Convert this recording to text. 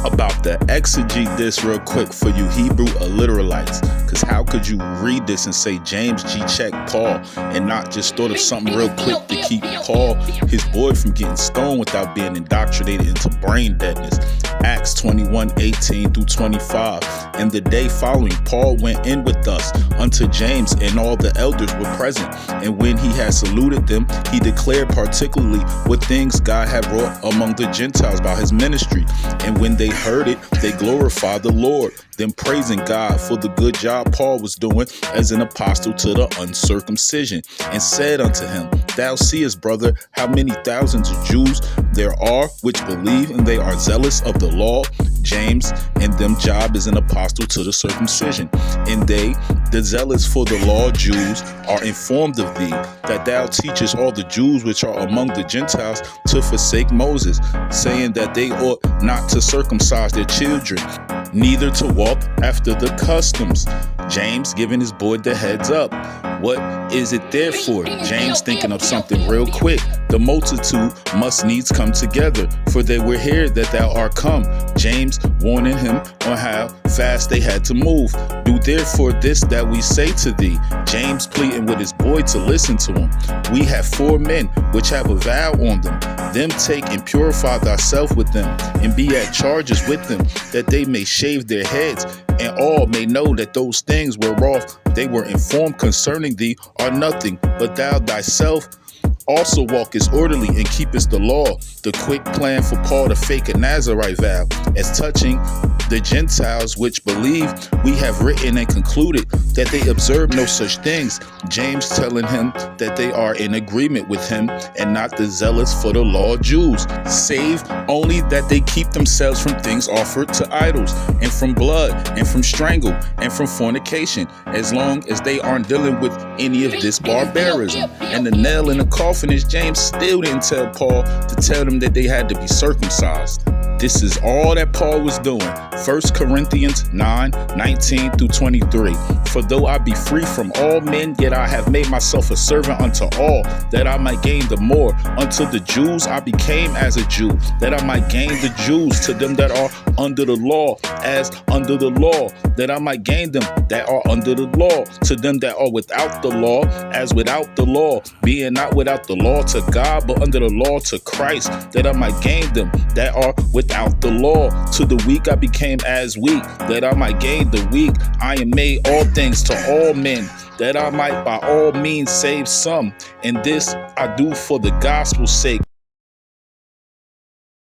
About to exegete this real quick for you Hebrew illiteralites, because how could you read this and say James G check Paul and not just thought of something real quick to keep Paul, his boy, from getting stoned without being indoctrinated into brain deadness? Acts 21:18-25. And the day following, Paul went in with us unto James, and all the elders were present. And when he had saluted them, he declared particularly what things God had wrought among the Gentiles by his ministry. And when they heard it, they glorified the Lord, then praising God for the good job Paul was doing as an apostle to the uncircumcision, and said unto him, Thou seest, brother, how many thousands of Jews there are which believe, and they are zealous of the law. James and them job is an apostle to the circumcision. And they, the zealous for the law Jews, are informed of thee, that thou teachest all the Jews which are among the Gentiles to forsake Moses, saying that they ought not to circumcise their children, neither to walk after the customs. James giving his boy the heads up. What is it there for? James thinking of something real quick. The multitude must needs come together, for they were here that thou art come. James warning him on how fast they had to move. Do therefore this that we say to thee. James pleading with his boy to listen to him. We have 4 men which have a vow on them. Them take and purify thyself with them, and be at charges with them, that they may shave their heads, and all may know that those things whereof they were informed concerning thee are nothing, but thou thyself also walkest orderly and keepest the law. The quick plan for Paul to fake a Nazarite vow. As touching the Gentiles which believe, we have written and concluded that they observe no such things. James telling him that they are in agreement with him, and not the zealous for the law Jews, save only that they keep themselves from things offered to idols, and from blood, and from strangle, and from fornication, as long as they aren't dealing with any of this barbarism. And the nail in the coffin is James still didn't tell Paul to tell them that they had to be circumcised. This is all that Paul was doing. 1 Corinthians 9:19-23. For though I be free from all men, yet I have made myself a servant unto all, that I might gain the more. Unto the Jews I became as a Jew, that I might gain the Jews. To them that are under the law, as under the law, that I might gain them that are under the law. To them that are without the law, as without the law, being not without the law to God, but under the law to Christ, that I might gain them that are without the law. To the weak I became as weak, that I might gain the weak. I am made all things to all men, that I might by all means save some. And this I do for the gospel's sake.